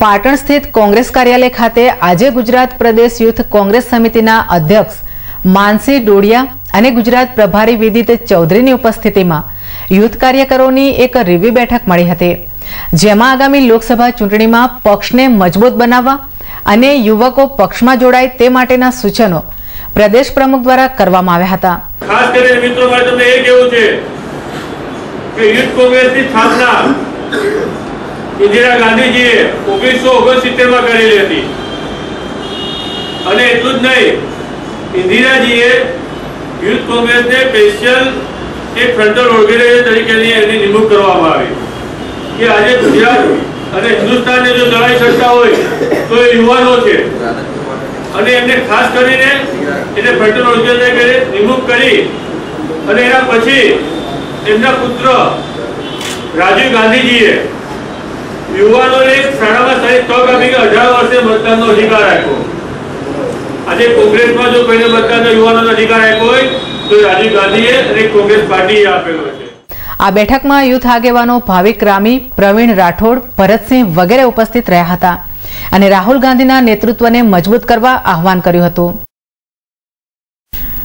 પાટણ સ્થિત કોંગ્રેસ કાર્યાલય ખાતે આજે ગુજરાત પ્રદેશ યુથ કોંગ્રેસ સમિતિના અધ્યક્ષ માનસી ડોડિયા અને ગુજરાત પ્રભારી વિદિત ચૌધરીની ઉપસ્થિતિમાં યુથ કાર્યકરોની એક રિવ્યુ બેઠક મળી હતી, જેમાં આગામી લોકસભા ચૂંટણીમાં પક્ષને મજબૂત બનાવવા અને યુવકો પક્ષમાં જોડાય તે માટેના સૂચનો પ્રદેશ પ્રમુખ દ્વારા કરવામાં આવ્યા હતા.
ખાસ કરીને મિત્રો મારે તમને એ કહેવું છે કે યુથ કોંગ્રેસની સ્થાપના ઇન્દિરા ગાંધીજીએ 1969માં કરેલી હતી. અને એટલું જ નહીં, ઇન્દિરાજીએ યુથ કોંગ્રેસને સ્પેશિયલ એક ફ્રન્ટલ ઓર્ગેનાઇઝેશન તરીકેની એની નિમણૂક કરવામાં આવી કે આજે ગુજરાત અને હિન્દુસ્તાનને જો ચલાવી શકતા હોય તો એ યુવાનો છે. અને એમને ખાસ કરીને એને ફ્રન્ટલ ઓર્ગેનાઇઝેશન નિમણૂક કરી અને એના પછી એમના પુત્ર રાજીવ ગાંધીજીએ યુવાનોને શાળામાં સારી તક આપી કે 18 વર્ષે મતદાનનો અધિકાર આપ્યો. આજે કોંગ્રેસમાં જો કોઈને મતદાનનો યુવાનોનો અધિકાર આપ્યો હોય તો રાજીવ ગાંધીએ અને કોંગ્રેસ પાર્ટીએ આપેલો છે.
આ બેઠકમાં યુથ આગેવાનો ભાવિક રામી, પ્રવીણ રાઠોડ, ભરતસિંહ વગેરે ઉપસ્થિત રહ્યા હતા અને રાહુલ ગાંધીના નેતૃત્વને મજબૂત કરવા આહવાન કર્યું હતું.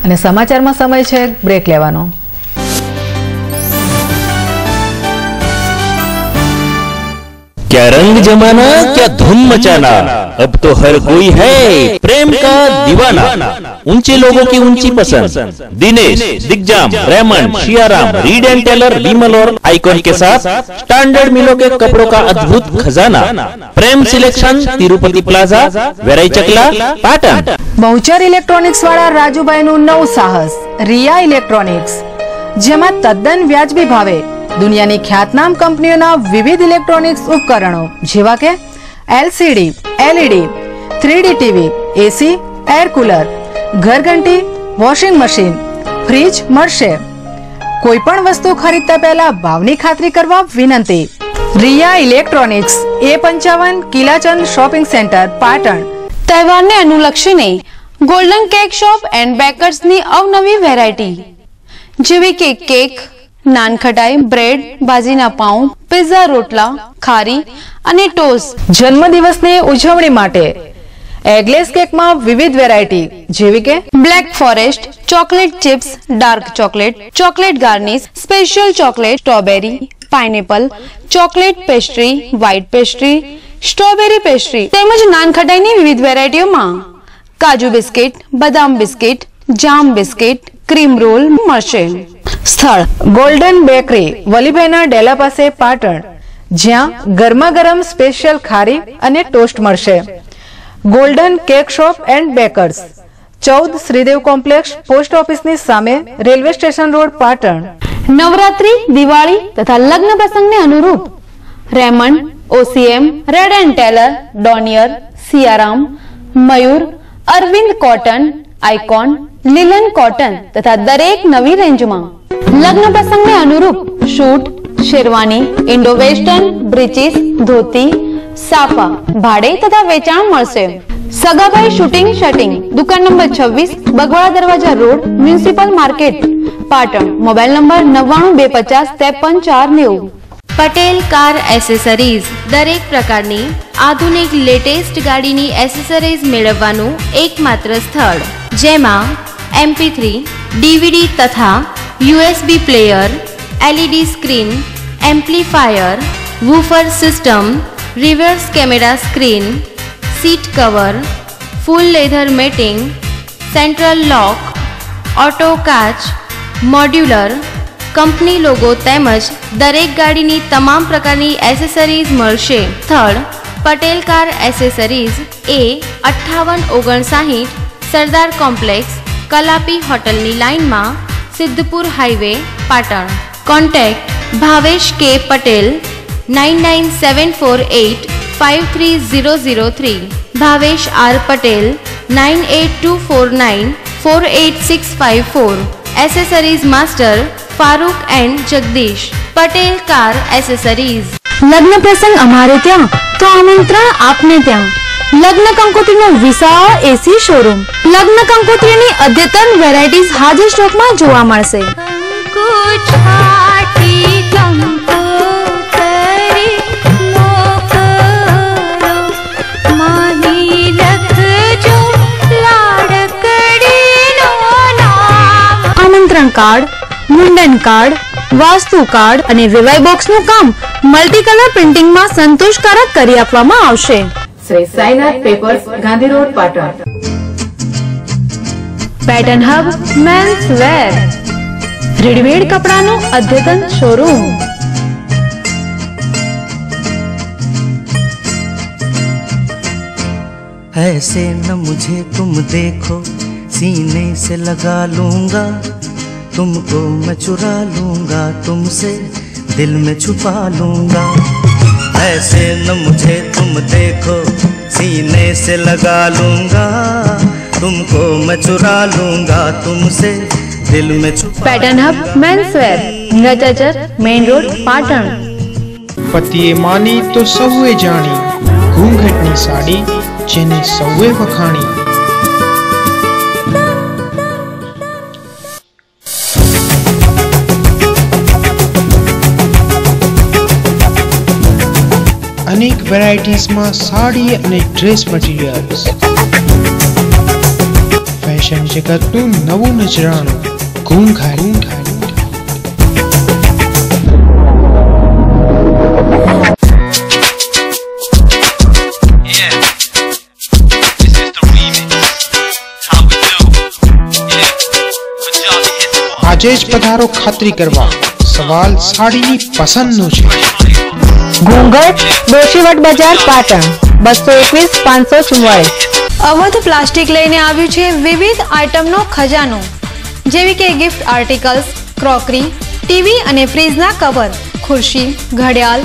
અને સમાચારમાં સમય છે બ્રેક લેવાનો.
क्या रंग जमाना, क्या धूम मचाना, अब तो हर कोई है प्रेम का दीवाना. ऊंचे लोगों की ऊंची पसंद, Dinesh, Digjam, Raymond, Siyaram, Reid and Taylor, Vimal और आइकॉन के साथ स्टैंडर्ड मिलों के कपड़ों का अद्भुत खजाना. प्रेम सिलेक्शन, तिरुपति प्लाजा, वेराई चकला, पाटन.
બહુચર ઇલેક્ટ્રોનિક્સ વાળા રાજુભાઈનું નવું સાહસ રિયા ઇલેક્ટ્રોનિક્સ, જેમાં તદ્દન વ્યાજબી ભાવે દુનિયાની ખ્યાતનામ કંપનીઓના વિવિધ ઇલેક્ટ્રોનિક્સ ઉપકરણો જેવા કે LCD, LED, 3D TV, AC, air cooler, ઘરઘંટી, વોશિંગ મશીન, ફ્રીજ મળશે. કોઈ પણ વસ્તુ ખરીદતા પહેલા ભાવની ખાતરી કરવા વિનંતી. Riya electronics, A55 Kilachand shopping centre, Patan.
તહેવારને અનુલક્ષીને
ગોલ્ડન કેક શોપ એન્ડ બેકર્સની અવનવી વેરાયટી જેવી કે કેક, નાનખટાઈ, બ્રેડ, ભાજીના પાઉં, પિઝા, રોટલા, ખારી અને ટોસ્ટ.
જન્મદિવસની ઉજવણી માટે એગલેસ કેકમાં વિવિધ વેરાયટી જેવી કે
black forest, chocolate chips, dark chocolate, chocolate garnish, special chocolate, strawberry, pineapple, chocolate pastry, white pastry, strawberry pastry તેમજ નાનખટાઈની વિવિધ વેરાયટીઓમાં કાજુ બિસ્કિટ, બદામ બિસ્કિટ, જામ બિસ્કિટ, ક્રીમ રોલ મળશે.
સ્થળ ગોલ્ડન બેકરી, વલીભાઈના ડેલા પાસે, પાટણ, જ્યાં ગરમા ગરમ સ્પેશિયલ ખારી અને ટોસ્ટ મળશે. Golden cake shop and bakers, 14 Shridev complex, post ઓફિસની સામે, railway station road, Patan.
Navratri, Diwali તથા લગ્ન પ્રસંગને અનુરૂપ Raymond, OCM, Reid and Taylor, Donear, Siyaram, Mayur, Arvind cotton, icon, linen cotton તથા દરેક નવી રેન્જમાં લગ્ન પ્રસંગને અનુરૂપ suit, sherwani, Indo western, breeches, ધોતી, સાફા ભાડે તથા વેચાણ મળશે. સગાભાઈ શૂટિંગ શર્ટિંગ, દુકાન નંબર 26, બગવાડા દરવાજા road, municipal market, Patan. Mobile number 9925533490.
Patel car accessories, દરેક પ્રકારની આધુનિક લેટેસ્ટ ગાડીની એસેસરીઝ મેળવવાનું એકમાત્ર સ્થળ, જેમાં MP3, DVD તથા USB player, LED screen, amplifier, woofer system, reverse camera screen, seat cover, full leather matting, central lock, auto કાચ, મોડ્યુલર, કંપની લોગો તેમજ દરેક ગાડીની તમામ પ્રકારની એસેસરીઝ મળશે. સ્થળ Patel car accessories A 5859 Sardar complex, Kalapi હોટલની લાઇનમાં, Siddhpur highway, Patan. Contact Bhavesh K Patel 9974853003, Bhavesh R Patel 9824948654. Accessories master Farooq and Jagdish. Patel car accessories.
લગ્ન પ્રસંગ અમારે ત્યાં તો આમંત્રણ આપને ત્યાં. લગ્ન કંકોત્રીનો વિશાળ એસી શોરૂમ. લગ્ન કંકોત્રીની અદ્યતન વેરાયટીઝ હાજર સ્ટોકમાં જોવા મળશે. આમંત્રણ કાર્ડ, મુંડન કાર્ડ, વાસ્તુ કાર્ડ અને વિવાહ બોક્સનું કામ મલ્ટી કલર પ્રિન્ટિંગમાં સંતોષકારક કરી આપવામાં આવશે.
Shri Sainath papers, Gandhi road, Patan.
Pattern hub men's wear, readymade કપડાનું અદ્યતન શોરૂમ.
ऐसे न मुझे तुम देखो, सीने से लगा लूंगा, तुमको मैं चुरा लूंगा, तुमसे दिल में छुपा लूंगा. ऐसे न मुझे तुम देखो, सीने से लगा लूंगा, तुमको मैं चुरा लूंगा, तुमसे दिल में छुपा.
Pattern hub men's wear, Hirachachar, main road, Patan.
પતિએ માની તો સૌએ જાણી, ઘૂંઘટની સાડી જેને સૌએ વખાણી. અનેક વેરાયટીઝમાં સાડી અને ડ્રેસ મટીરિયલ્સ. ફેશન જગતનું નવું નજરાણું, ઘૂંઘાટ. આજે જ પધારો ખાતરી કરવા, સવાલ સાડીની પસંદનો છે.
ઘૂંઘટ, દોશીવટ બજાર, પાટણ. 221 544.
અવધ પ્લાસ્ટિક લઈને આવ્યું છે વિવિધ આઇટમનો ખજાનો, જેવી કે ગિફ્ટ આર્ટિકલ્સ, ક્રોકરી, ટીવી અને ફ્રીજના કવર, ખુરશી, ઘડિયાળ,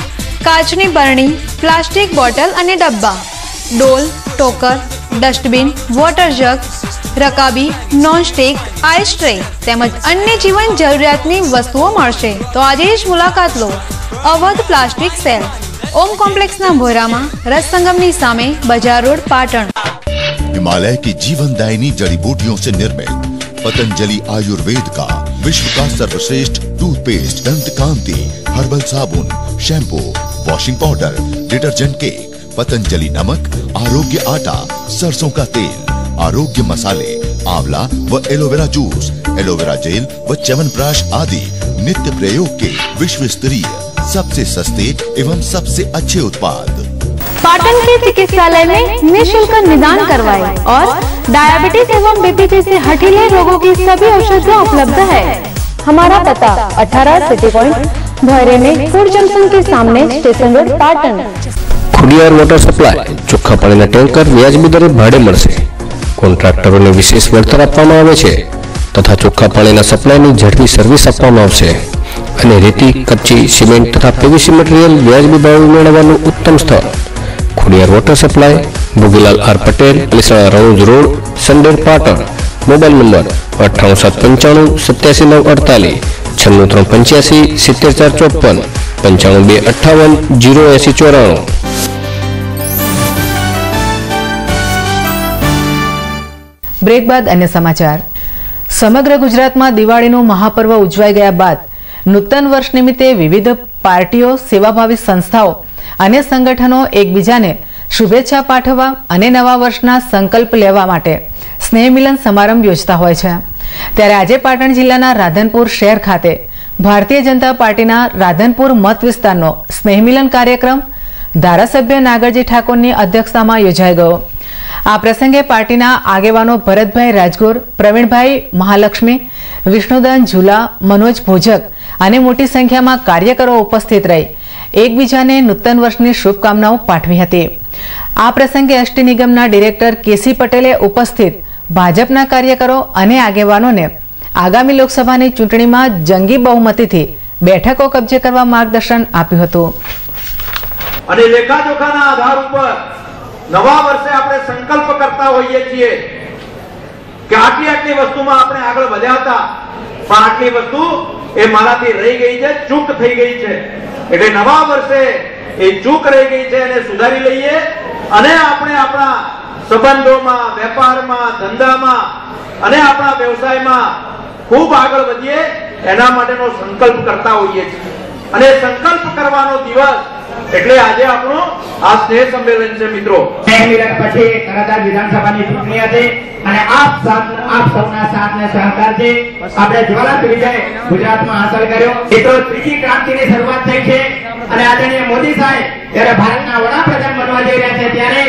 કાચની બરણી, પ્લાસ્ટિક બોટલ અને ડબ્બા, ડોલ, ટોકર, ડસ્ટબિન, વોટર જગ, રકાબી, નોનસ્ટિક, આઈસ ટ્રે તેમજ અન્ય જીવન જરૂરિયાતની વસ્તુઓ મળશે. તો આજે જ મુલાકાત લો અવધ પ્લાસ્ટિક સેલ, ઓમ કોમ્પ્લેક્સના ભોરામાં, રસ સંગમની સામે, બજાર રોડ, પાટણ.
हिमालय की जीवनदायिनी जड़ी बूटियों से निर्मित पतंजलि आयुर्वेद का विश्व का सर्वश्रेष्ठ टूथपेस्ट, दंत कांति, हर्बल साबुन, shampoo, washing powder, detergent cake, Patanjali नमक, आरोग्य आटा, सरसों का तेल, आरोग्य मसाले, आंवला व एलोवेरा जूस, एलोवेरा जेल व च्यवनप्राश आदि नित्य प्रयोग के विश्व स्तरीय सबसे सस्ते एवं सबसे अच्छे उत्पाद।
पाटन के चिकित्सालय में निःशुल्क निदान करवाए और डायबिटीज एवं बीपी जैसे हठीले रोगों की सभी औषधियाँ उपलब्ध है। हमारा पता 18 सिटी पॉइंट भैरे में फूड जंक्शन के सामने station road Patan.
Khodiyar water supply ચોખ્ખા પાણીના ટેન્કર વ્યાજબી દરે ભાડે મળશે। કોન્ટ્રાક્ટરોને વિશેષ વળતર આપવામાં આવે છે તથા ચોખ્ખા પાણીના સપ્લાયની ઝડપી સર્વિસ આપવામાં આવશે અને રેતી, કચ્ચી, સિમેન્ટ તથા પીવીસી મટીરીયલ વ્યાજબી ભાવે મેળવવાનું ઉત્તમ સ્થળ Khodiyar water supply, Bhogilal R Patel, Alisana Ranuj road, Sander, Patan. Mobile number 9875 87948 9385 70454 95 258 08094।
Break બાદ અન્ય સમાચાર। સમગ્ર ગુજરાતમાં દિવાળીનું મહાપર્વ ઉજવાઈ ગયા બાદ નૂતન વર્ષ નિમિત્તે વિવિધ પાર્ટીઓ, સેવાભાવી સંસ્થાઓ અને સંગઠનો એકબીજાને શુભેચ્છા પાઠવવા અને નવા વર્ષના સંકલ્પ લેવા માટે સ્નેહ મિલન સમારંભ યોજતા હોય છે। ત્યારે આજે પાટણ જિલ્લાના રાધનપુર શહેર ખાતે ભારતીય જનતા પાર્ટીના રાધનપુર મત વિસ્તારનો સ્નેહ મિલન કાર્યક્રમ ધારાસભ્ય નાગરજી ઠાકોરની અધ્યક્ષતામાં યોજાઈ ગયો। આ પ્રસંગે પાર્ટીના આગેવાનો ભરતભાઈ રાજગોર, પ્રવીણભાઈ મહાલક્ષ્મી, વિષ્ણુદાન ઝુલા, મનોજ ભોજક અને મોટી સંખ્યામાં કાર્યકરો ઉપસ્થિત રહી એકબીજાને નૂતન વર્ષની શુભકામનાઓ પાઠવી હતી। આ પ્રસંગે એસટી નિગમના ડિરેક્ટર કેસી પટેલે ઉપસ્થિત ભાજપના કાર્યકરો અને આગેવાનોને આગામી લોકસભાની ચૂંટણીમાં જંગી બહુમતીથી બેઠકો કબજે કરવા માર્ગદર્શન આપ્યું હતું।
અને લેખાજોખાના આધાર ઉપર નવા વર્ષે આપણે સંકલ્પ કરતા હોઈએ છીએ કે આટલી વસ્તુમાં આપણે આગળ વધ્યા હતા પણ આટલી વસ્તુ એ મારાથી રહી ગઈ છે, ચૂક થઈ ગઈ છે, એટલે નવા વર્ષે એ ચૂક રહી ગઈ છે એને સુધારી લઈએ અને આપણે આપણા સંબંધોમાં, વેપારમાં, ધંધામાં અને આપણા વ્યવસાયમાં ખૂબ આગળ વધીએ એના માટેનો સંકલ્પ કરતા હોઈએ છીએ। અને સંકલ્પ કરવાનો દિવસ એટલે આજે આપણો આ સ્નેહ સંમેલન છે મિત્રો।
સ્નેહ મિલન પછી તરત વિધાનસભાની ચૂંટણી હતી અને આપ સૌના સાથ ને સહકારથી આપણે જ્વલંત વિજય ગુજરાતમાં હાંસલ કર્યો। મિત્રો ત્રીજી ક્રાંતિની શરૂઆત થઈ છે અને આદરણીય મોદી સાહેબ જ્યારે ભારતના વડાપ્રધાન બનવા જઈ રહ્યા છે ત્યારે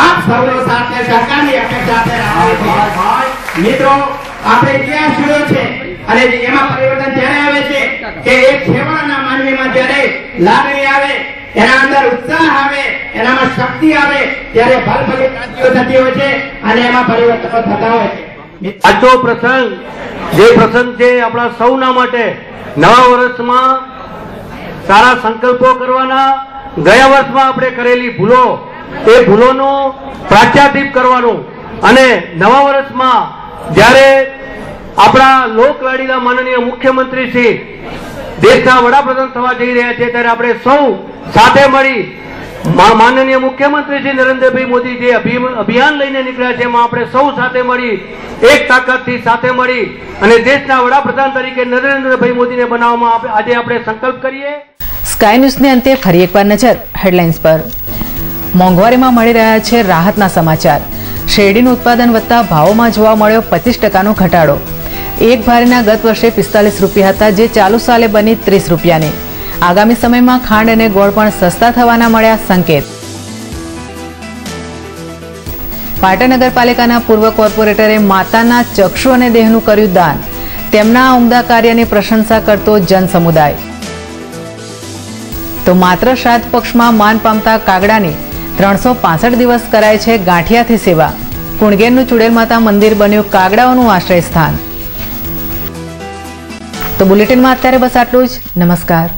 આપ સૌનો સાથ ને સહકારની અપેક્ષા આપણે રાખવી છે। મિત્રો આપણે ઇતિહાસ જોયો છે અને એમાં પરિવર્તન ત્યારે આવે છે કે એક છેવાડાના માનવીમાં જ્યારે લાગણી આવે, એના અંદર ઉત્સાહ આવે, એનામાં શક્તિ આવે ત્યારે ભલભલી ક્રાંતિઓ થતી હોય છે અને એમાં પરિવર્તનો થતા હોય છે।
આજનો પ્રસંગ જે પ્રસંગ છે આપણા સૌના માટે નવા વર્ષમાં સારા સંકલ્પો કરવાના, ગયા વર્ષમાં આપણે કરેલી ભૂલો એ ભૂલોનો પ્રાયશ્ચિત કરવાનું અને નવા વર્ષમાં જ્યારે આપણા લોકલાડીલા માનનીય મુખ્યમંત્રી શ્રી દેશના વડાપ્રધાન થવા જઈ રહ્યા છે ત્યારે આપણે સૌ સાથે મળી માનનીય મુખ્યમંત્રી શ્રી નરેન્દ્રભાઈ મોદી જે અભિયાન લઈને નીકળ્યા છે એમાં આપણે સૌ સાથે મળી એક તાકાતથી સાથે મળી અને દેશના વડાપ્રધાન તરીકે નરેન્દ્રભાઈ મોદીને બનાવવામાં આજે આપણે સંકલ્પ કરીએ।
સ્કાય ન્યૂઝને અંતે ફરી એકવાર નજર હેડલાઇન્સ પર। મોંઘવારીમાં મળી રહ્યા છે રાહતના સમાચાર। શેરડીનું ઉત્પાદન વધતા ભાવોમાં જોવા મળ્યો 25% ઘટાડો। એક ભારીના ગત વર્ષે 45 રૂપિયા હતા જે ચાલુ સાલે બની 30 રૂપિયાની। આગામી સમયમાં ખાંડ અને ગોળ પણ સસ્તા થવાના મળ્યા સંકેત। પાટણ નગરપાલિકાના પૂર્વ કોર્પોરેટરે માતાના ચક્ષુ અને દેહનું કર્યું દાન। તેમના ઉમદા કાર્યની પ્રશંસા કરતો જનસમુદાય। તો માત્ર શ્રાદ્ધ પક્ષમાં માન પામતા કાગડાની 365 દિવસ કરાય છે ગાંઠિયાથી સેવા। કુણગેરનું ચુડેલ માતા મંદિર બન્યું કાગડાઓનું આશ્રય સ્થાન। તો બુલેટિનમાં અત્યારે બસ આટલું જ। નમસ્કાર।